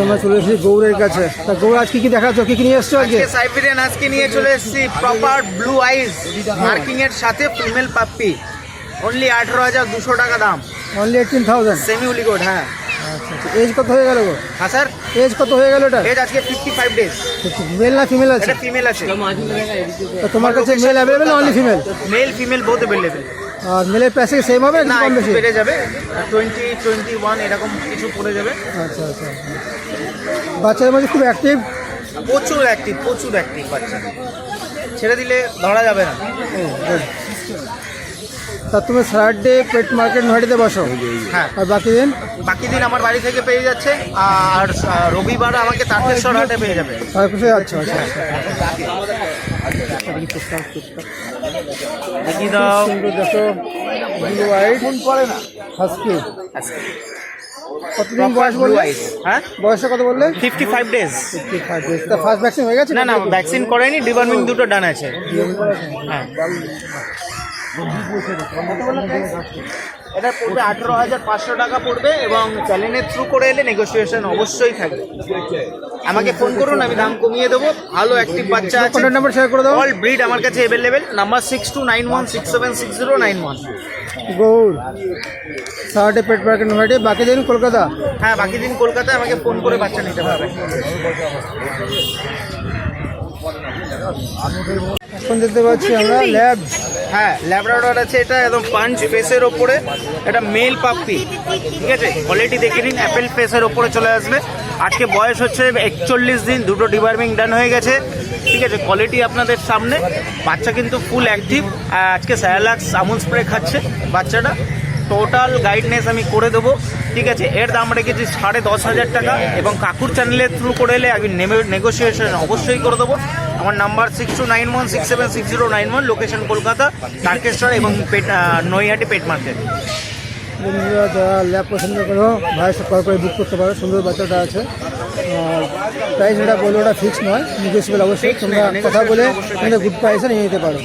আমরা চলে এসেছি গৌরের কাছে। তা গৌর আজকে কি দেখাচ্ছ, কি নিয়ে এসছো আজকে? সাইবেরিয়ান আজকে নিয়ে চলে এসেছি প্রপার ব্লু আইজ মার্কিং এর সাথে ফিমেল পাপ্পি। অনলি 18,200 টাকা দাম। অনলি 18,000 সেমি উলিগোড। হ্যাঁ আচ্ছা আচ্ছা। এজ কত হয়ে গেল গো? হ্যাঁ স্যার, এজ কত হয়ে গেল এটা? এজ আজকে 55 ডেজ। মেল না ফিমেল আছে? এটা ফিমেল আছে। তো তোমার কাছে মেল অ্যাভেলেবল না only female? Male female both available. আর মেলের প্রাইস সেম হবে না, কম একটু বেশি? বেড়ে যাবে, 20, 21 এরকম কিছু পড়ে যাবে। আচ্ছা আচ্ছা। বাচ্চাদের মধ্যে খুব অ্যাক্টিভ, প্রচুর অ্যাক্টিভ বাচ্চা, ছেড়ে দিলে ধরা যাবে না। তা তুমি স্যাটারডে পেট মার্কেট নয়ডাতে বসো? হ্যাঁ। আর বাকি দিন আমার বাড়ি থেকে পেয়ে যাচ্ছে, আর রবিবার আমাকে তারকেশ্বর হাটে পেয়ে যাবে। তারপরে আচ্ছা আচ্ছা। দেখি দাও। সুন্দর দেখো, ব্লু আইড পড়ে না হাস্কি। কতদিন বয়স বললে? হ্যাঁ, বয়সটা কত বললে? 55 ডেজ। 55 ডেজ। তা ফার্স্ট ভ্যাকসিন হয়ে গেছে? না, ভ্যাকসিন করেনি, ডিওয়ার্মিং দুটো ডান আছে। হ্যাঁ, এটা পড়বে 18,500 টাকা পড়বে, এবং চ্যানেলের থ্রু করে এলে নেগোসিয়েশন অবশ্যই থাকবে। আমাকে ফোন করুন, আমি দাম কমিয়ে দেবো। ভালো অ্যাক্টিভ বাচ্চা আছে। কন্ট্যাক্ট নাম্বার শেয়ার করে দাও। অল ব্রিড আমার কাছে অ্যাভেলেবেল। নাম্বার 6291676091। গৌর স্যাটারডে পেট মার্কেট নয়ডা, বাকি দিন কলকাতা? হ্যাঁ, বাকি দিন কলকাতায় আমাকে ফোন করে বাচ্চা নিতে পারবে। এখন দেখতে পাচ্ছি আমরা ল্যাব। হ্যাঁ, ল্যাব্রাডর আছে। এটা একদম পাঞ্চ ফেসের ওপরে, এটা মেল পাপ্পি। ঠিক আছে, কোয়ালিটি দেখে নিন। অ্যাপেল ফেসের ওপরে চলে আসবে। আজকে বয়স হচ্ছে 41 দিন, দুটো ডিওয়ার্মিং ডান হয়ে গেছে। ঠিক আছে, কোয়ালিটি আপনাদের সামনে। বাচ্চা কিন্তু ফুল অ্যাক্টিভ। আজকে স্যালাক্স আমুল স্প্রে খাচ্ছে বাচ্চাটা। টোটাল গাইডনেস আমি করে দেবো। ঠিক আছে, এর দাম রেখেছি 10,500 টাকা, এবং কাকুর চ্যানেলের থ্রু করে এলে আমি নেগোসিয়েশন অবশ্যই করে দেবো। আমার নাম্বার 6291676091, লোকেশন কলকাতা, তারকেশ্বর এবং নৈহাটি পেট মার্কেট। বন্ধুরা যারা ল্যাব পছন্দ করো, ভাইয়ের সাথে কল করে বুক করতে পারো। সুন্দর বাচ্চাটা আছে। আর প্রাইস যেটা বললো ওটা ফিক্স নয়, নেগোসিয়েবল অবশ্যই। তোমরা কথা বলে তোমরা গুড প্রাইসে নিয়ে নিতে পারো।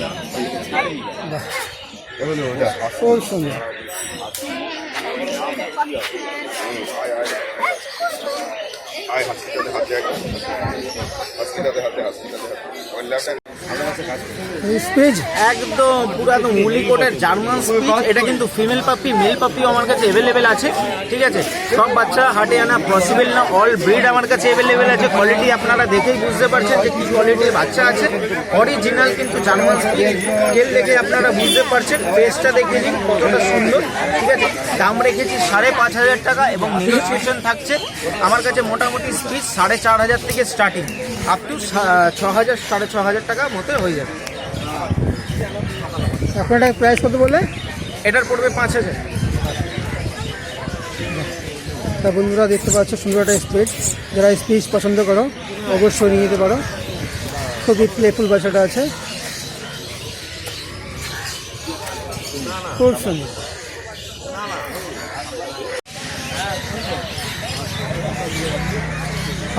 খুব সুন্দর। স্পিচ একদম পুরো মুলিকোটের জার্মান স্পিচ। এটা কিন্তু ফিমেল পাপ্পি, মেল পাপ্পিও আমার কাছে অ্যাভেলেবেল আছে। ঠিক আছে, সব বাচ্চা হাটে আনা পসিবল না। অল ব্রিড আমার কাছে অ্যাভেলেবেল আছে। কোয়ালিটি আপনারা দেখেই বুঝতে পারছেন যে কী কোয়ালিটির বাচ্চা আছে। অরিজিনাল কিন্তু জার্মান স্পিচ। তেল দেখে আপনারা বুঝতে পারছেন, ফেসটা দেখে নিন কতটা সুন্দর। ঠিক আছে, দাম রেখেছি 5,500 টাকা, এবং নেগোসিয়েশন থাকছে। আমার কাছে মোটামুটি স্পিচ 4,500 থেকে স্টার্টিং, আপ টু 6,000 6,500 টাকা মতো হয়ে যাবে। আপনার প্রাইস কত বললে? এটার পড়বে 5,000। তা বন্ধুরা দেখতে পাচ্ছ সুন্দর একটা স্পিচ। যারা স্পিচ পছন্দ করো অবশ্যই নিয়ে যেতে পারো। খুবই প্লেফুল বাচ্চাটা আছে, খুব সুন্দর।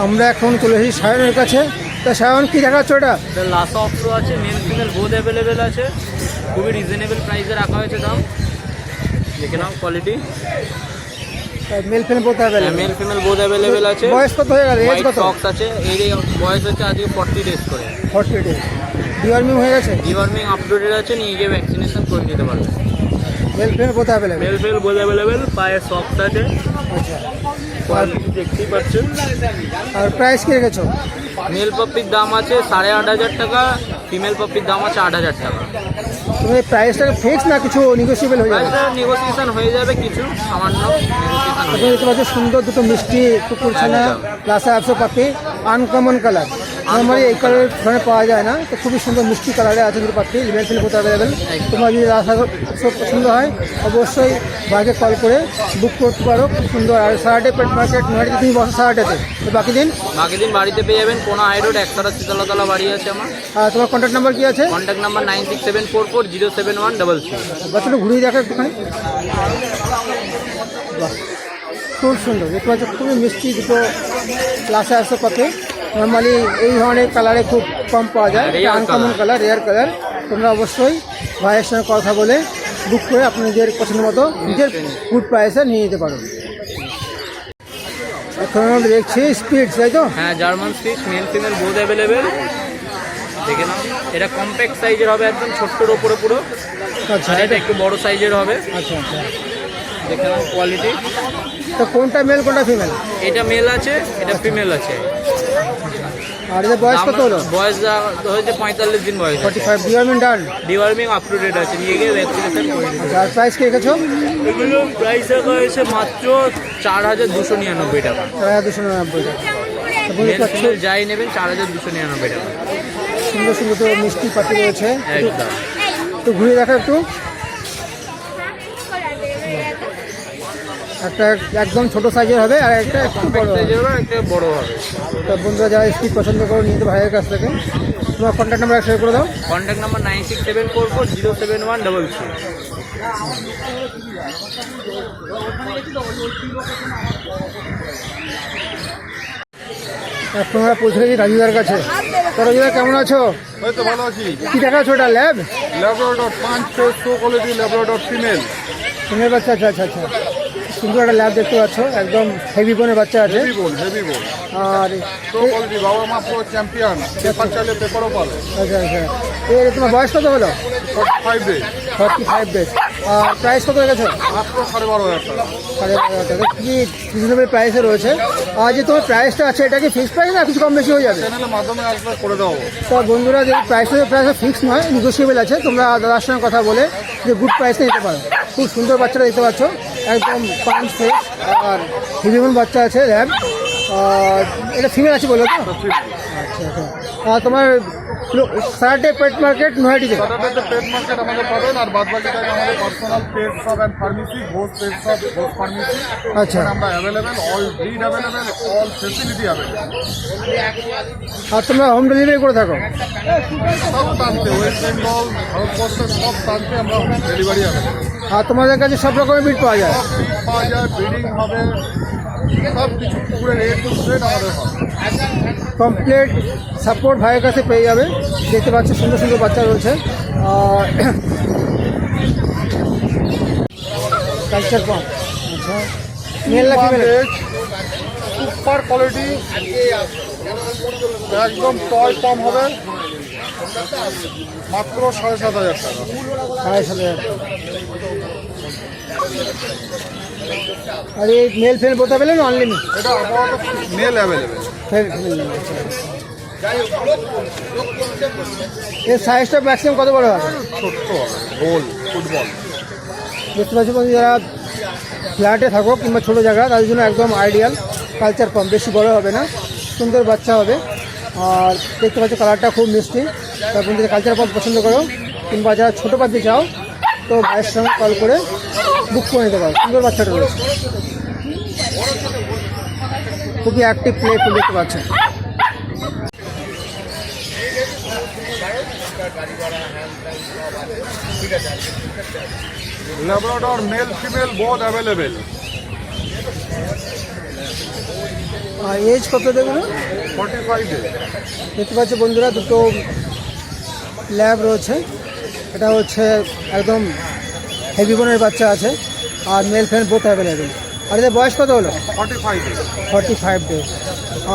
আমরা এখন চলে এসেছি সায়নের কাছে। তা সায়ন কি দেখাচ্ছ এটা? লাসা অপশো আছে, মেল ফিমেল বোথ অ্যাভেলেবেল আছে। খুবই রিজনেবল প্রাইসে রাখা হয়েছে দাম। দেখে নাও quality. Male female both available? Male female both available আছে। বয়স কত হয়ে গেল? এজ কত? সক্স আছে। এর বয়স হচ্ছে আজকে 40 ডেজ করে। 40 ডেজ। ডিওয়ার্মিং হয়ে গেছে? ডিওয়ার্মিং আপডেটেড আছে, নিয়ে গিয়ে ভ্যাকসিনেশন করে নিতে পারবে। Mail female both available? Male female both available. পায়ে সক্স আছে। আচ্ছা, কোয়ালিটি দেখতেই পাচ্ছেন। আর প্রাইস কি রেখেছো? মেল পাপ্পির দাম আছে 8,500 টাকা, ফিমেল পাপ্পির দাম আছে 8,000 টাকা। তুমি প্রাইসটা ফিক্স না কিছু নেগোসিয়েবল হয়ে যাবে? প্রাইসটা নেগোসিয়েশন হয়ে যাবে, কিছু সামান্য নেগোসিয়েশন হয়ে যাবে। দেখতে পাচ্ছি সুন্দর দুটো মিষ্টি কুকুর ছানা লাসা অ্যাপসো পাখি, আনকমন কালার। নর্মালি এই কালার ধরনের পাওয়া যায় না। তো খুবই সুন্দর মিষ্টি কালারে আছে দুটো পাখি। Mail female both available. তোমার যদি লাসা অ্যাপসো পছন্দ হয় অবশ্যই ভাইকে কল করে বুক করতে পারো। খুব সুন্দর। আর স্যাটারডে পেট মার্কেট নয়ডাতে তুমি বসো স্যাটারডেতে, তো বাকি দিন বাড়িতে পেয়ে যাবেন। কোনো হাই রোড, একসারা শীতলতলা বাড়ি আছে আমার। আর তোমার কন্ট্যাক্ট নাম্বার কি আছে? Contact number 9674407133। বাচ্চাটা ঘুরিয়ে দেখো একটুখানি। বাহ, খুব সুন্দর। দেখতে পাচ্ছ খুবই মিষ্টি দুটো লাসা অ্যাপসো পাখি। নর্মালি এই ধরনের কালারে খুব কম পাওয়া যায়। Uncommon colour, rare colour. তোমরা অবশ্যই ভাইয়ের সঙ্গে কথা বলে বুক করে আপনাদের পছন্দ মতো নিজের গুড প্রাইসে নিয়ে নিতে পারো। এখন আমরা দেখছি স্পিড, তাই তো? হ্যাঁ, German speech, mail female both available. দেখে নাও, এটা কম্প্যাক্ট সাইজের হবে, একদম ছোট্টর ওপরে পুরো। আচ্ছা, আর এটা একটু বড় সাইজের হবে। আচ্ছা আচ্ছা। দেখে নাও কোয়ালিটি। তো কোনটা মেল কোনটা ফিমেল? এটা মেল আছে, এটা ফিমেল আছে। আর এদের বয়স কত হলো? বয়স হয়েছে 45 দিন বয়স। 45। Deworming done? Deworming up to date আছে, নিয়ে গিয়ে ভ্যাকসিনেশন করে দিতে। আচ্ছা, আর প্রাইস কি রেখেছো? এগুলো প্রাইস রাখা হয়েছে মাত্র 4299 টাকা। 4299 টাকা। তো বুঝতে মেল পারছো, ফিমেল যাই নেবেন 4299 টাকা। সুন্দর সুন্দর তো মিষ্টি পাখি রয়েছে। একদম। একটু ঘুরে দেখা একটু। একটা একদম ছোট সাইজের হবে আর একটা একটু বড় হবে। সাইজের হবে, একটা বড় হবে। তো বন্ধুরা যারা স্পিড পছন্দ করো নিয়ে তো ভাইয়ের কাছ থেকে। তোমার কন্ট্যাক্ট নাম্বার শেয়ার করে দাও। Contact number 9674407133। এখন আমরা পৌঁছে গেছি রাজুদার কাছে। তো রাজুদা কেমন আছো? এই তো ভালো আছি। কি দেখাচ্ছো ওটা? Lab? Labrador 5 face show quality Labrador female. Female বাচ্চা? আচ্ছা আচ্ছা আচ্ছা। সুন্দর একটা ল্যাব দেখতে পাচ্ছ, একদম হেভি বোনের বাচ্চা আছে। হেভি বোন, হেভি বোন। আর শো কোয়ালিটি, বাবা মা পুরো চ্যাম্পিয়ন। পেপার চাইলে পেপারও পাবে। আচ্ছা আচ্ছা। এর তোমার বয়স কত হলো? 45 ডে, 45 ডেজ। আর প্রাইস কত রেখেছো? মাত্র 12,500 টাকা। 12,500 টাকা। কি রিজনেবল প্রাইসে রয়েছে। আর যে তোমার প্রাইসটা আছে এটা কি ফিক্সড প্রাইস না কিছু কম বেশি হয়ে যাবে? চ্যানেলের মাধ্যমে আসলে করে দেবো। তো বন্ধুরা, যে প্রাইস ফিক্স নয়, নেগোসিয়েবল আছে। তোমরা দাদার সঙ্গে কথা বলে যে গুড প্রাইসে নিতে পারো। খুব সুন্দর বাচ্চাটা দেখতে পাচ্ছ, একদম পাঁচ ফেস আর হিউম্যান বাচ্চা আছে ল্যাব। আর এটা ফিমেল আছে বলো তো? আচ্ছা আচ্ছা। আর তোমার স্যাটারডে পেট মার্কেট নয়টিতে? স্যাটারডেতে পেট মার্কেট আমাদের পাবেন, আর বাদ বাকি টাইম আমাদের personal pet shop and pharmacy, Ghosh pet shop, Ghosh pharmacy. আচ্ছা। আমরা available, all breed available, all facility available. আর তোমরা হোম ডেলিভারি করে থাকো? সব প্রান্তে, ওয়েস্ট বেঙ্গল, ভারতবর্ষের সব প্রান্তে আমরা ডেলিভারি অ্যাভেলেবেল। আর তোমাদের কাছে সব রকমের বিট পাওয়া যায়? পাওয়া যায়, ব্রিডিং হবে, সব কিছু পুকুরের A to Z আমাদের হবে। কমপ্লিট সাপোর্ট ভাইয়ের কাছে পেয়ে যাবে। দেখতে পাচ্ছ সুন্দর সুন্দর বাচ্চা রয়েছে। আর কালচার পাম্প। আচ্ছা, মেল না ফিমেল? সুপার কোয়ালিটি, একদম টয় পাম হবে, মাত্র 7,500 টাকা। 7,500। আর এই মেল ফেল বলতে পেলেন অনলিমিট? এটা আপাতত মেল অ্যাভেলেবেল। এর সাইজটা ম্যাক্সিমাম কত বড় হবে? ছোট্ট হবে, গোল ফুটবল। দেখতে পাচ্ছি বন্ধু, যারা ফ্ল্যাটে থাকো কিংবা ছোটো জায়গা তাদের জন্য একদম আইডিয়াল কালচার পাম্প। বেশি বড় হবে না, সুন্দর বাচ্চা হবে। আর দেখতে পাচ্ছ কালারটা খুব মিষ্টি। তার বন্ধুদের কালচার পাম্প পছন্দ করো কিংবা যারা ছোটো পাখি চাও তো ভাইয়ের সঙ্গে কল করে বুক করে নিতে পারো। সুন্দর বাচ্চাটা রয়েছে, খুবই অ্যাক্টিভ প্লেফুল দেখতে পাচ্ছেন। Labrador male female both available. আর এজ কত দেখুন? 45 ডে। দেখতে পাচ্ছ বন্ধুরা, দুটো ল্যাব রয়েছে। এটা হচ্ছে একদম হেভি বোনের বাচ্চা আছে, আর মেল ফেল বোথ অ্যাভেলেবেল। আর এদের বয়স কত হলো? 45 ডে। 45 ডেজ।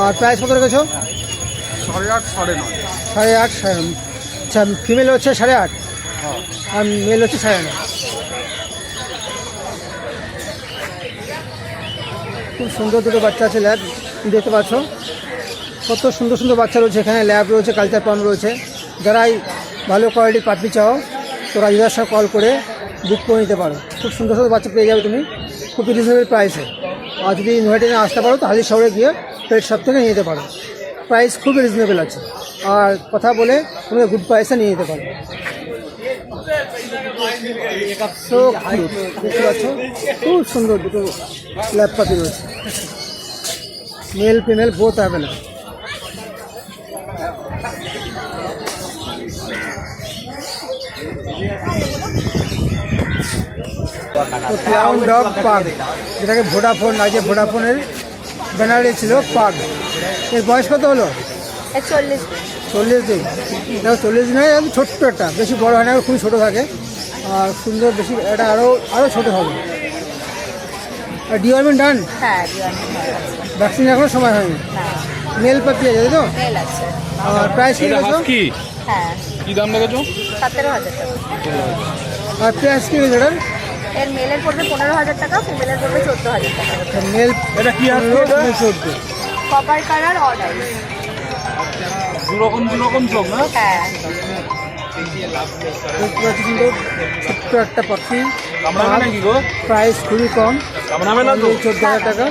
আর প্রাইস কত রেখেছো? 8.5 9.5। 8.5 9.5। আচ্ছা, ফিমেল হচ্ছে 8.5 আর মেল হচ্ছে 9.5। খুব সুন্দর দুটো বাচ্চা আছে ল্যাব, দেখতে পাচ্ছ কত সুন্দর সুন্দর বাচ্চা রয়েছে এখানে। ল্যাব রয়েছে, কালচার পাম্প রয়েছে। যারাই ভালো কোয়ালিটির পাপি চাও তো রাজুদার সাথে কল করে বুক করে নিতে পারো। খুব সুন্দর সুন্দর বাচ্চা পেয়ে যাবে তুমি খুব রিজনেবল প্রাইসে। আর যদি নয়টা আসতে পারো তো হাজির শহরে গিয়ে পেট শপ থেকে নিয়ে নিতে পারো। প্রাইস খুবই রিজনেবল আছে, আর কথা বলে তুমি গুড প্রাইসে নিয়ে নিতে পারো। সো দেখতে পাচ্ছ খুব সুন্দর দুটো ল্যাব পাপি রয়েছে, male female both available. Clown dog pug, যেটাকে ভোডাফোন আগে ভোডাফোনের ব্যানারে ছিল পাগ। এর বয়স কত হলো? 40 দিন। দেখো 40 দিন হয়, ছোট্ট একটা, বেশি বড় হয় না, খুবই ছোটো থাকে। আর সুন্দর, বেশি এটা আরও ছোটো হবে। আর ডিওয়ার্মিং ডান, হ্যাঁ ডিওয়ার্মিং হয়ে গেছে। ভ্যাকসিন এখনো সময় হয়নি। হ্যাঁ মেল পাপি আছে তাই তো? মেল আছে। আর প্রাইস কি রেখেছো? কি হ্যাঁ কি দাম রেখেছো? 17,000 টাকা। আর প্রাইস কি রয়েছে এটার? এর মেলের পড়বে 15,000 টাকা, ফিমেলের পড়বে 14,000 টাকা। মেল এটা কি আসছে এটা? 14। Copper colour order. দু রকম চোখ না? হ্যাঁ দেখতে পাচ্ছি সুন্দর ছোট্ট একটা পাখি। কামড়াবে নাকি গো? প্রাইস খুবই কম, কামড়াবে না তো? 14,000 টাকা।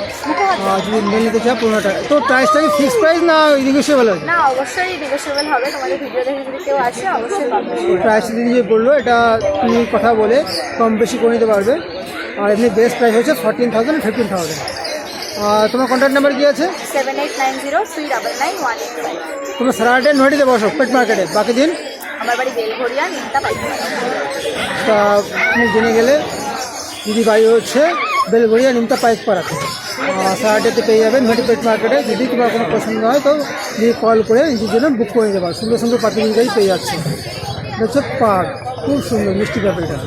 আর যদি মেল নিতে চাও 15 টাকা। তো প্রাইসটা কি ফিক্স প্রাইস না নেগোশিয়েবল আছে? না, অবশ্যই নেগোশিয়েবল হবে। তোমাদের ভিডিও দেখে যদি কেউ আসে অবশ্যই কম বেশি হবে। প্রাইস দিদি যে বললো এটা তুমি কথা বলে কম বেশি করে নিতে পারবে। আর এমনি বেস্ট প্রাইস হচ্ছে 14,000 15,000। আর তোমার কন্ট্যাক্ট নাম্বার কি আছে? 7890399185। তোমার স্যাটারডে নয়টিতে বসো পেট মার্কেটে, বাকি দিন আমার বাড়ি বেলঘরিয়া, নিমতা পাইকারি। তা তুমি জেনে গেলে দিদি বাড়ি হচ্ছে বেলঘড়িয়া নিমতা পাইকপাড়াতে। স্যাটারডেতে পেয়ে যাবেন নয়টি পেট মার্কেটে। যদি তোমার কোনো পছন্দ হয় তো দিদি কল করে নিজের জন্য বুক করে নিতে পারো। সুন্দর সুন্দর পাখি দিদিটাই পেয়ে যাচ্ছে। এটা হচ্ছে পার্ক, খুব সুন্দর মিষ্টি পাখিটা।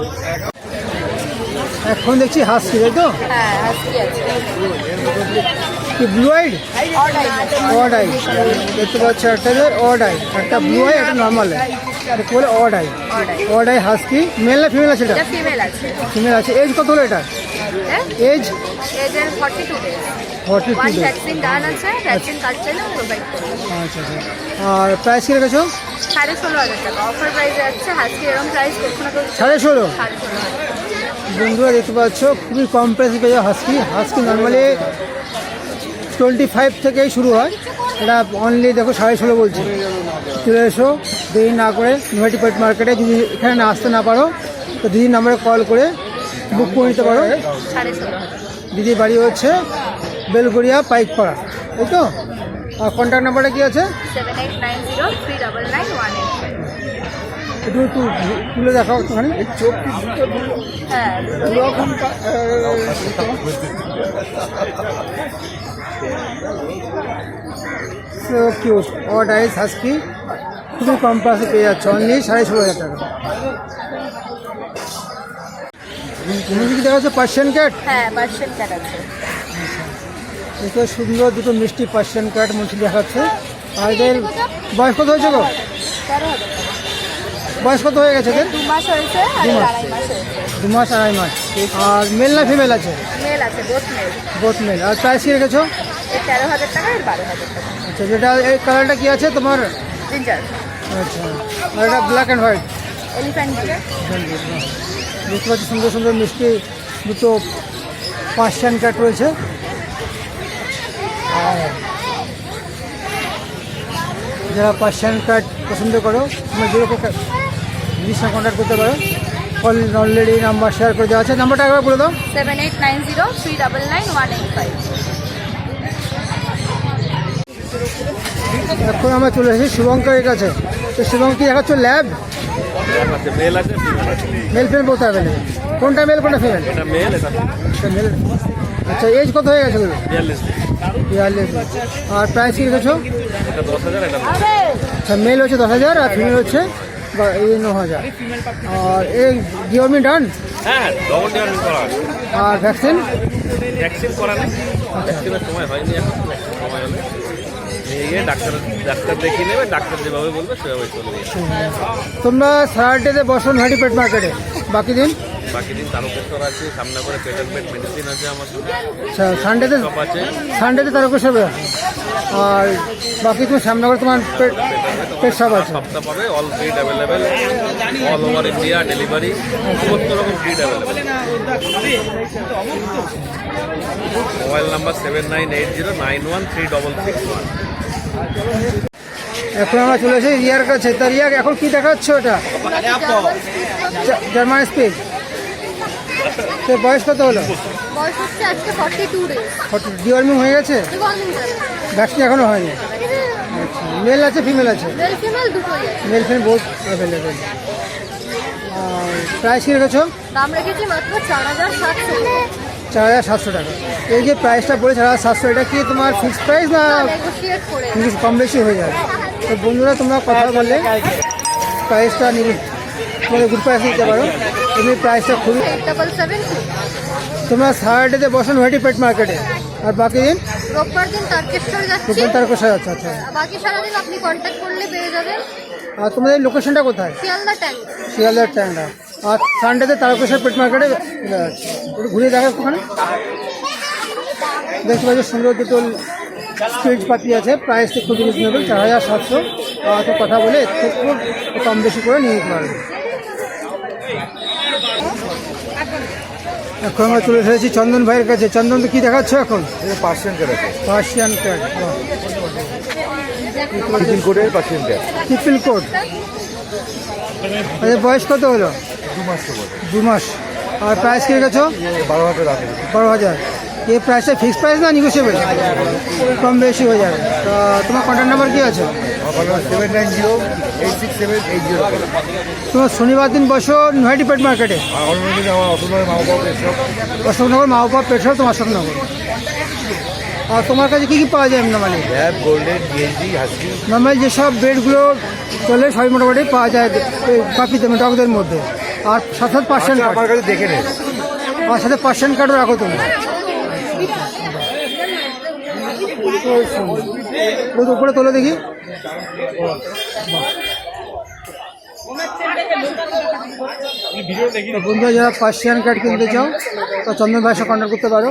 এখন দেখছি হাসকি তাই তো? হ্যাঁ হাসকি আছে। কি ব্লু আইড? অড আই দেখতে পাচ্ছি, একটা অড আই, একটা ব্লু আই, একটা নর্মাল আই, এটা বলে odd eye. Odd eye husky male না ফিমেল আছে? এটা এটা ফিমেল আছে। ফিমেল আছে। এজ কত হলো এটা? এজ এজের 42 ডেজ। 42 one days। ভ্যাকসিন ডান আছে, ভ্যাকসিন কাটছে না প্রোভাইড করবো। আচ্ছা আচ্ছা। আর প্রাইস কি রেখেছো? 16,500 টাকা অফার প্রাইসে যাচ্ছে। হাসকি এরকম প্রাইস কখনো কেউ 16,500। 16,500। বন্ধুরা দেখতে পাচ্ছ খুবই কম প্রাইসে পেয়ে যাও হাসকি। হাসকি নর্মালি 25 থেকেই শুরু হয়, এটা অনলি দেখো 16,500 বলছি। চলে এসো দেরি না করে নয়টি পেট মার্কেটে। যদি এখানে না আসতে না পারো তো দিদির নাম্বারে কল করে বুক করে নিতে পারো। 16,500। দিদির বাড়ি হচ্ছে বেলঘড়িয়া পাইকপাড়া, তাই তো? আর কন্ট্যাক্ট নাম্বারটা কি আছে? 7890399185। একটু একটু তুলে দেখাও একটুখানি। হ্যাঁ সো কিউট। অড আইস হাস্কি খুবই কম প্রাইসে পেয়ে যাচ্ছে, অনলি 16,500 টাকা। তুমি কি দেখা যাচ্ছে পার্সিয়ান ক্যাট? হ্যাঁ পার্সিয়ান ক্যাট আছে। দেখো সুন্দর দুটো মিষ্টি পার্সিয়ান ক্যাট মুন্সি দেখাচ্ছে। আর এদের বয়স কত হয়েছে গো? 13,000 টাকা। বয়স কত হয়ে গেছে এদের? 2 মাস হয়েছে আর 2 মাস। 2.5 মাস হয়েছে। 2 মাস 2.5 মাস। আর মেল না ফিমেল আছে? মেল আছে, বোথ মেল। Both male. আর প্রাইস কি রেখেছো? এর 13,000 টাকা আর 12,000 টাকা। আচ্ছা, যেটা এই কালারটা কি আছে তোমার? জিঞ্জার আচ্ছা, আর এটা ব্ল্যাক অ্যান্ড হোয়াইট। এলিফ্যান্ট বিয়ার। দেখতে পাচ্ছি সুন্দর সুন্দর মিষ্টি দুটো পার্সিয়ান ক্যাট রয়েছে। যারা পার্সিয়ান ক্যাট পছন্দ করো তোমরা যেরকম জিনিস কন্ট্যাক্ট করতে পারো। অলরেডি নাম্বার শেয়ার করে দেওয়া আছে, নাম্বারটা একবার বলে দাও। 7890399185। এখন আমরা চলে এসেছি শুভঙ্করের কাছে। তো শুভঙ্কর দেখাচ্ছ ল্যাব? মেল আছে ফিমেল আছে। Male female both available. কোনটা মেল কোনটা ফিমেল? এটা মেল এটা মেল। আচ্ছা, এজ কত হয়ে গেছে? 42 42। আর প্রাইস কি রেখেছো? এটা 10,000 এটা আচ্ছা, মেল হচ্ছে 10,000 আর ফিমেল হচ্ছে 9,000। আর এই ডিওর্মি ডান? হ্যাঁ ডবল ডিওয়ার্মিং করা আছে। আর ভ্যাকসিন? ভ্যাকসিন করা নেই, ভ্যাকসিনের সময় হয়নি এখন, সময় হলে নিয়ে গিয়ে ডাক্তার দেখিয়ে নেবে, ডাক্তার যেভাবে বলবে সেভাবে চলে যাবে। তোমরা স্যাটারডেতে বসো নয়টি পেট মার্কেটে, বাকি দিন? বাকি দিন তারকেশ্বর আছে, সামনে করে পেটের পেট মেডিসিন আছে আমাদের, আচ্ছা, সানডেতে? সব আছে। সানডেতে তারকেশ্বর আছে। আর বাকি তুমি সামনে করে তোমার পেট সব আছে? সপ্তাহ পাবে, all breed available, all over India delivery, সমস্ত রকম ব্রিড অ্যাভেলেবেল। Mobile number 7980913661। এখন আমরা চলে এসেছি রিয়ার কাছে। তা রিয়া এখন কি দেখাচ্ছ? ওটা জার্মান স্পিড। তো বয়স কত হলো? বয়স হচ্ছে আজকে 42 ডেজ। ডিওয়ার্মিং হয়ে গেছে? ভ্যাকসিন এখনো হয়নি? আচ্ছা, মেল আছে ফিমেল আছে? মেল ফিমেল দুটোই আছে। Male female both available. আর প্রাইস কি রেখেছো? দাম রেখেছি মাত্র 4,700 টাকা। 4,700 টাকা। এই যে প্রাইসটা বলে 4,700, এটা কি তোমার ফিক্সড প্রাইস না নেগোশিয়েট করে কম বেশি হয়ে যাবে? তো বন্ধুরা তোমরা কথা বললে প্রাইসটা তোমাদের গুড প্রাইস দিতে পারো। এমনি প্রাইসটা খুবই 8772 তোমরা সারাডেতে বসো নৈহাটি পেট মার্কেটে, আর বাকি দিন রোববার দিন তারকেশ্বরে যাচ্ছি, দুপুর তার কোথায় যাচ্ছে? আচ্ছা, বাকি সারাদিন আপনি কন্ট্যাক্ট করলে পেয়ে যাবেন আর তোমাদের লোকেশনটা কোথায়? শিয়ালদা ট্যাঙ্ক। শিয়ালদার ট্যাংরা। আর সানডেতে তারকেশ্বর পেট মার্কেটে একটু ঘুরে দেখা ওখানে। দেখতে পাচ্ছি সুন্দর দুটো স্পিচ পাতি আছে, প্রাইস খুবই রিজনেবল, 4700। তো কথা বলে খুব কম বেশি করে নিয়ে নিতে পারবে। এখন আমরা চলে এসেছি চন্দন ভাইয়ের কাছে। চন্দন তো কী দেখাচ্ছ এখন? পার্সিয়ান ক্যাট আছে, পার্সিয়ান ক্যাট, টিফিন কোডের পার্সিয়ান ক্যাট, ট্রিপল কোট। আচ্ছা, বয়স কত হলো? 2 মাস তো বলে, 2 মাস। আর প্রাইস কী রেখেছো? 12,000 রাখে। 12,000। এই প্রাইসটা ফিক্সড প্রাইস না নিগোসিয়েবল? কম বেশি হয়ে যাবে। তা তোমার কন্ট্যাক্ট নাম্বার কী আছে? 790-867-80। তোমার শনিবার দিন বসো নৈহাটি পেট মার্কেটে, আর অন্যদিন আমার অসুবিধা মা বাবা এসব অশোকনগর মাওপা পেট্রোল, তোমার অশোকনগর। আর তোমার কাছে কী কী পাওয়া যায় normally? Lab, golden, DSD, husky. Normally যেসব বেডগুলো চলে সবই মোটামুটি পাওয়া যায় পাপিতে, ডগদের মধ্যে। আর সাথে সাথে পার্সেন্ট কার্ড, আমার কাছে দেখে নেবে। আর সাথে পার্সেন্ট কার্ডও রাখো তুমি। উপরে তোলে দেখি। বন্ধুরা যারা পার্সিয়ান কার্ড কিনতে চাও তো চন্দন ভাইয়ের সাথে কন্ট্যাক্ট করতে পারো।